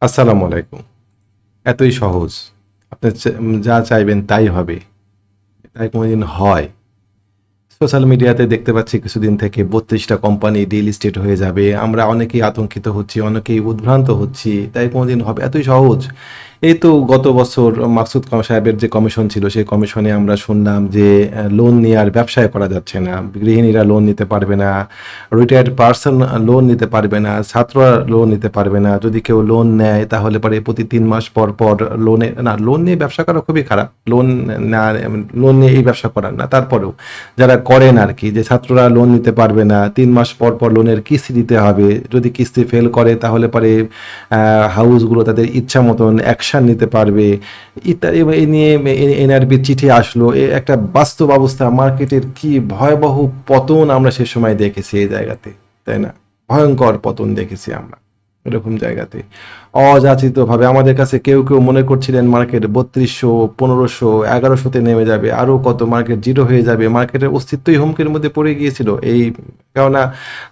আসসালামু আলাইকুম। এতই সহজ। আপনি যা চাইবেন তাই হবে। তাই কোনোদিন হয়? সোশ্যাল মিডিয়াতে দেখতে পাচ্ছি কিছুদিন থেকে ৩২টা কোম্পানি ডিলিস্টেড হয়ে যাবে। আমরা অনেকেই আতঙ্কিত হচ্ছি, অনেকেই উদ্ভ্রান্ত হচ্ছি। তাই কোনোদিন হবে? এতই সহজ। এই তো গত বছর মাকসুদ সাহেবের যে কমিশন ছিল, সেই কমিশনে আমরা শুনলাম যে লোন নিয়ে আর ব্যবসায় করা যাচ্ছে না। গৃহিণীরা লোন নিতে পারবে না, রিটায়ার্ড পারসন লোন নিতে পারবে না, ছাত্ররা লোন নিতে পারবে না। যদি কেউ লোন নেয় তাহলে পরে প্রতি ৩ মাস পর, পর লোন নিয়ে ব্যবসা করা খুবই খারাপ। না লোন নিয়ে এই ব্যবসা করার না। তারপরেও যারা করেন আরকি, যে ছাত্ররা লোন নিতে পারবে না, ৩ মাস পর, পর লোনের কিস্তি দিতে হবে। যদি কিস্তি ফেল করে তাহলে পরে হাউসগুলো তাদের ইচ্ছা মতন অ্যাকশন নিতে পারবে ইত্যাদি। এই নিয়ে এনআরবির চিঠি আসলো। একটা বাস্তব অবস্থা, মার্কেটের কি ভয়াবহ পতন আমরা সে সময় দেখেছি এই জায়গাতে, তাই না? ভয়ঙ্কর পতন দেখেছি আমরা এরকম জায়গাতে। অযাচিতভাবে আমাদের কাছে কেউ কেউ মনে করছিলেন মার্কেট ৩২০০, ১৫০০, ১১০০-তে নেমে যাবে, আরও কত মার্কেট জিরো হয়ে যাবে, মার্কেটের অস্তিত্বই হুমকির মধ্যে পড়ে গিয়েছিল। কেননা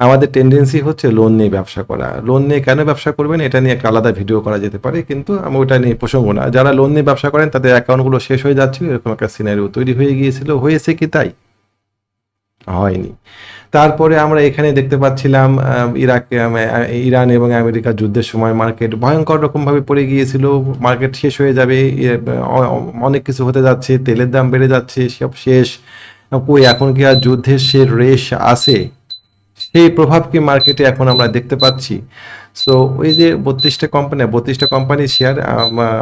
আমাদের টেন্ডেন্সি হচ্ছে লোন নিয়ে ব্যবসা করা। লোন নিয়ে কেন ব্যবসা করবেন এটা নিয়ে একটা আলাদা ভিডিও করা যেতে পারে, কিন্তু আমি ওটা নিয়ে প্রসঙ্গ না। যারা লোন নিয়ে ব্যবসা করেন তাদের অ্যাকাউন্টগুলো শেষ হয়ে যাচ্ছিল, এরকম একটা সিনারিও তৈরি হয়ে গিয়েছিল। হয়েছে কি তাই? হয়নি। তারপরে আমরা এখানে দেখতে পাচ্ছিলাম ইরান এবং আমেরিকার যুদ্ধের সময় মার্কেট ভয়ঙ্কর রকমভাবে পড়ে গিয়েছিল। মার্কেট শেষ হয়ে যাবে, অনেক কিছু হতে যাচ্ছে, তেলের দাম বেড়ে যাচ্ছে, সব শেষ। কই এখন কি আর যুদ্ধের সে রেশ আছে? সেই প্রভাব কি মার্কেটে এখন আমরা দেখতে পাচ্ছি? সো ওই যে ৩২টা কোম্পানির শেয়ার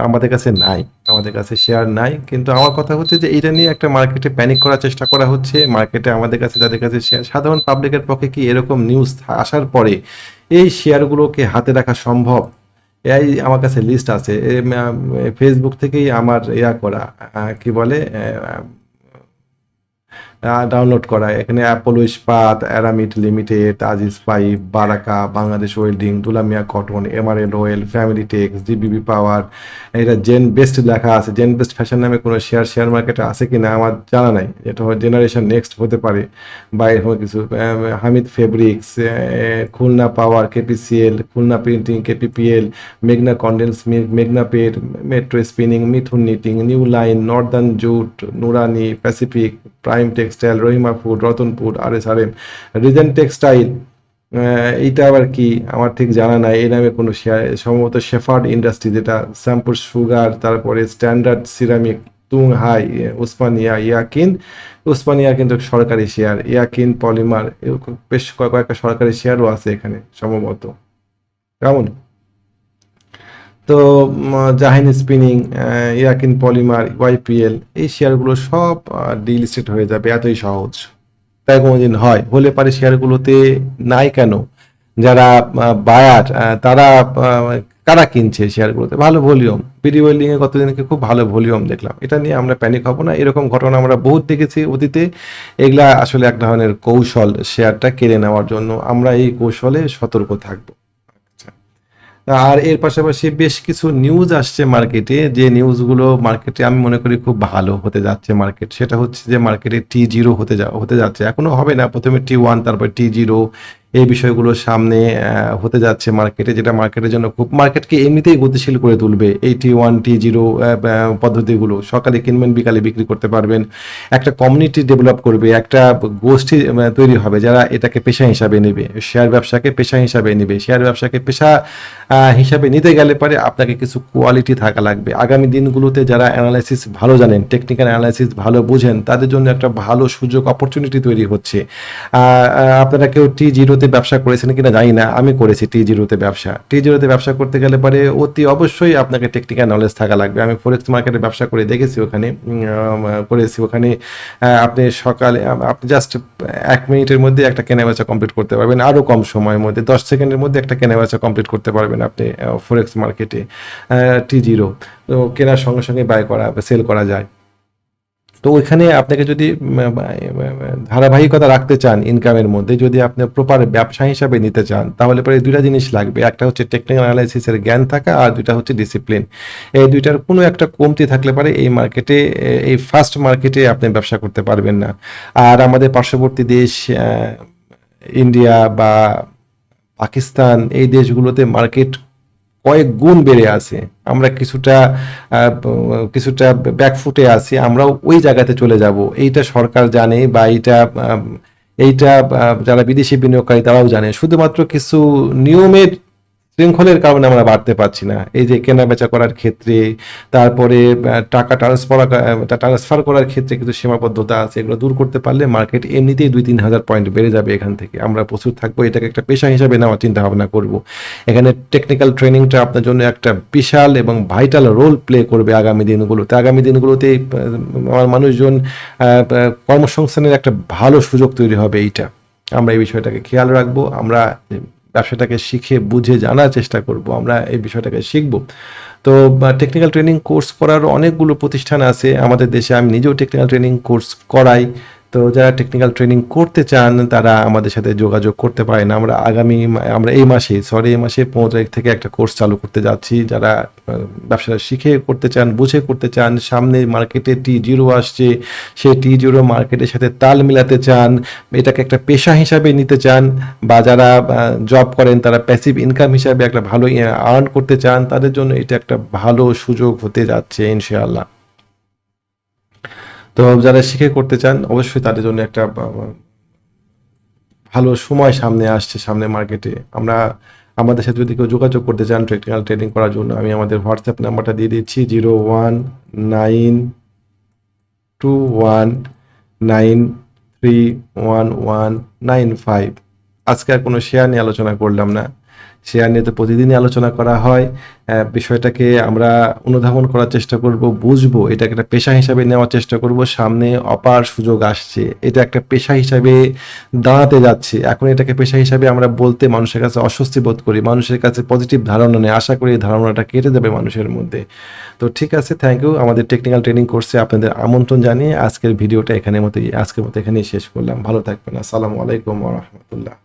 আমাদের কাছে নাই। আমাদের কাছে শেয়ার নাই, কিন্তু আমার কথা হচ্ছে যে এটা নিয়ে একটা মার্কেটে প্যানিক করার চেষ্টা করা হচ্ছে। মার্কেটে আমাদের কাছে যাদের কাছে শেয়ার, সাধারণ পাবলিকের পক্ষে কি এরকম নিউজ আসার পরে এই শেয়ারগুলোকে হাতে রাখা সম্ভব? এই আমার কাছে লিস্ট আছে, ফেসবুক থেকেই আমার করা, কি বলে, ডাউনলোড করা। এখানে Apollo Ispat, Aramit limited, Aziz pipe, Baraka, Bangladesh welding, Dulamia cotton, MRL oil, family tex, GBB power. এটা জেন বেস্ট লেখা আছে। জেন বেস্ট ফ্যাশন নামে কোনো শেয়ার মার্কেটে আছে কি না আমার জানা নাই। এটা জেনারেশন নেক্সট হতে পারে বা এরকম কিছু। হামিদ ফেব্রিক্স, খুলনা পাওয়ার, কেপিসিএল, খুলনা প্রিন্টিং, কেপিপিএল, মেঘনা কন্ডেন্স মিল্ক, মেঘনা পেট, মেট্রো স্পিনিং, মিথুন knitting, new line, Northern jute, নুরানি, Pacific, prime textile, Rahima food, Ratanpur, RSRM, Regent textile. এইটা আবার কি আমার ঠিক জানা নাই। এই নামে কোনো শেয়ার, সম্ভবত শেফার্ড ইন্ডাস্ট্রি, যেটা শ্যাম্পুর সুগার, তারপরে স্ট্যান্ডার্ড সিরামিক, তুং হাই, উসমানিয়া, ইয়াকিন। উসমানিয়া কিন্তু সরকারি শেয়ার, ইয়াকিন পলিমার, বেশ কয়েকটা সরকারি শেয়ারও আছে এখানে সম্ভবত। কেমন? তো জাহিন স্পিনিং, ইয়াকিন পলিমার, ওয়াইপিএল, এই শেয়ারগুলো সব ডিলিস্টেড হয়ে যাবে। এতই সহজ। তাই কোনোদিন হয়? হলে পারে শেয়ারগুলোতে নাই কেন? যারা বায়ার, তারা কারা কিনছে শেয়ারগুলোতে? ভালো ভলিউম। বিডি ওয়েল্ডিং এ গতদিনকে খুব ভালো ভলিউম দেখলাম। এটা নিয়ে আমরা প্যানিক হব না। এরকম ঘটনা আমরা বহুত দেখেছি অতীতে। এগুলা আসলে এক ধরনের কৌশল শেয়ারটা কেড়ে নেওয়ার জন্য। আমরা এই কৌশলে সতর্ক থাকবো। আচ্ছা। আর এর পাশাপাশি বেশ কিছু নিউজ আসছে মার্কেটে, যে নিউজগুলো মার্কেটে আমি মনে করি খুব ভালো হতে যাচ্ছে মার্কেট। সেটা হচ্ছে যে মার্কেটে T0 হতে যাচ্ছে। এখনো হবে না, প্রথমে T1 তারপর T0। এই বিষয়গুলো সামনে হতে যাচ্ছে মার্কেটে, যেটা মার্কেটের জন্য খুব, মার্কেটকে এমনিতেই গতিশীল করে তুলবে। এই T1 T0 পদ্ধতিগুলো, সকালে কিনবেন বিকালে বিক্রি করতে পারবেন। একটা কমিউনিটি ডেভেলপ করবে, একটা গোষ্ঠী তৈরি হবে যারা এটাকে পেশা হিসাবে নেবে, শেয়ার ব্যবসাকে পেশা হিসাবে নেবে। শেয়ার ব্যবসাকে পেশা হিসাবে নিতে গেলে পারে আপনাকে কিছু কোয়ালিটি থাকা লাগবে। আগামী দিনগুলোতে যারা অ্যানালাইসিস ভালো জানেন, টেকনিক্যাল অ্যানালাইসিস ভালো বুঝেন, তাদের জন্য একটা ভালো সুযোগ, অপরচুনিটি তৈরি হচ্ছে। আপনারা কেউ T0-তে ব্যবসা করেছেন কিনা জানি না, আমি করেছি T0-তে ব্যবসা। T0-তে ব্যবসা করতে গেলে পারে অতি অবশ্যই আপনাকে টেকনিক্যাল নলেজ থাকা লাগবে। আমি ফরেক্স মার্কেটে ব্যবসা করে দেখেছি, ওখানে করেছি। ওখানে আপনি জাস্ট 1 মিনিটের মধ্যে একটা কেনাবেচা কমপ্লিট করতে পারবেন, আরও কম সময়ের মধ্যে 10 সেকেন্ডের মধ্যে একটা কেনাবেচা কমপ্লিট করতে পারবেন আপনি ফরেক্স মার্কেটে। T0 তো কেনার সঙ্গে সঙ্গে বাই করা, সেল করা যায়। তো ওইখানে আপনাকে যদি ধারাবাহিকতা রাখতে চান ইনকামের মধ্যে, যদি আপনি প্রপার ব্যবসা হিসাবে নিতে চান, তাহলে পরে দুইটা জিনিস লাগবে। একটা হচ্ছে টেকনিক্যাল অ্যানালাইসিসের জ্ঞান থাকা, আর দুইটা হচ্ছে ডিসিপ্লিন। এই দুইটার কোনো একটা কমতি থাকলে পারে এই মার্কেটে, এই ফার্স্ট মার্কেটে আপনি ব্যবসা করতে পারবেন না। আর আমাদের পার্শ্ববর্তী দেশ ইন্ডিয়া বা পাকিস্তান, এই দেশগুলোতে মার্কেট কয়েক গুণ বেড়ে আছে। আমরা কিছুটা ব্যাকফুটে আছি, আমরাও ওই জায়গাতে চলে যাব, এইটা সরকার জানে, বা এইটা যারা বিদেশি বিনিয়োগকারী তারাও জানে। শুধুমাত্র কিছু নিয়মের শৃঙ্খলের কারণে আমরা বাড়তে পারছি না। এই যে কেনা বেচা করার ক্ষেত্রে, তারপরে টাকা ট্রান্সফার করার ক্ষেত্রে কিছু সীমাবদ্ধতা আছে, এগুলো দূর করতে পারলে মার্কেট এমনিতেই 2-3 হাজার পয়েন্ট বেড়ে যাবে। এখান থেকে আমরা প্রস্তুত থাকবো, এটাকে একটা পেশা হিসাবে নেওয়ার চিন্তা ভাবনা করব। এখানে টেকনিক্যাল ট্রেনিংটা আপনার জন্য একটা বিশাল এবং ভাইটাল রোল প্লে করবে আগামী দিনগুলোতে আমার মানুষজন কর্মসংস্থানের একটা ভালো সুযোগ তৈরি হবে। এইটা আমরা এই বিষয়টাকে খেয়াল রাখবো। আমরা ব্যবসাটাকে শিখে বুঝে জানার চেষ্টা করব, আমরা এই বিষয়টাকে শিখব। তো টেকনিক্যাল ট্রেনিং কোর্স করার অনেকগুলো প্রতিষ্ঠান আছে আমাদের দেশে, আমি নিজেও টেকনিক্যাল ট্রেনিং কোর্স করাই। তো যারা টেকনিক্যাল ট্রেনিং করতে চান তারা আমাদের সাথে যোগাযোগ করতে পারেন। আমরা এই মাসে 15 তারিখ থেকে একটা কোর্স চালু করতে যাচ্ছি। যারা ব্যবসাটা শিখে করতে চান, বুঝে করতে চান, সামনে মার্কেটে T0 আসছে, সেই T0 মার্কেটের সাথে তাল মিলাতে চান, এটাকে একটা পেশা হিসাবে নিতে চান, বা যারা জব করেন তারা প্যাসিভ ইনকাম হিসাবে একটা ভালো আর্ন করতে চান, তাদের জন্য এটা একটা ভালো সুযোগ হতে যাচ্ছে ইনশাআল্লাহ। তো যারা শিখে করতে চান অবশ্যই তাদের জন্য একটা ভালো সময় সামনে আসছে, সামনে মার্কেটে। আমাদের সাথে যদি কেউ যোগাযোগ করতে চান টেকনিক্যাল ট্রেনিং করার জন্য, আমি আমাদের হোয়াটসঅ্যাপ নাম্বারটা দিয়ে দিচ্ছি 019219311195। আজকে আর কোনো শেয়ার নিয়ে আলোচনা করলাম না, শেয়ার নিয়ে তো প্রতিদিনই আলোচনা করা হয়। বিষয়টাকে আমরা অনুধাবন করার চেষ্টা করব, বুঝবো, এটাকে একটা পেশা হিসাবে নেওয়ার চেষ্টা করব। সামনে অপার সুযোগ আসছে, এটা একটা পেশা হিসাবে দাঁড়াতে যাচ্ছে। এখন এটাকে পেশা হিসাবে আমরা বলতে মানুষের কাছে অস্বস্তি বোধ করি, মানুষের কাছে পজিটিভ ধারণা নেই। আশা করি এই ধারণাটা কেটে যাবে মানুষের মধ্যে। তো ঠিক আছে, থ্যাংক ইউ। আমাদের টেকনিক্যাল ট্রেনিং কোর্সে আপনাদের আমন্ত্রণ জানিয়ে আজকের ভিডিওটা আজকের মতো এখানেই শেষ করলাম। ভালো থাকবেন। আসসালামু আলাইকুম ওয়া রাহমাতুল্লাহ।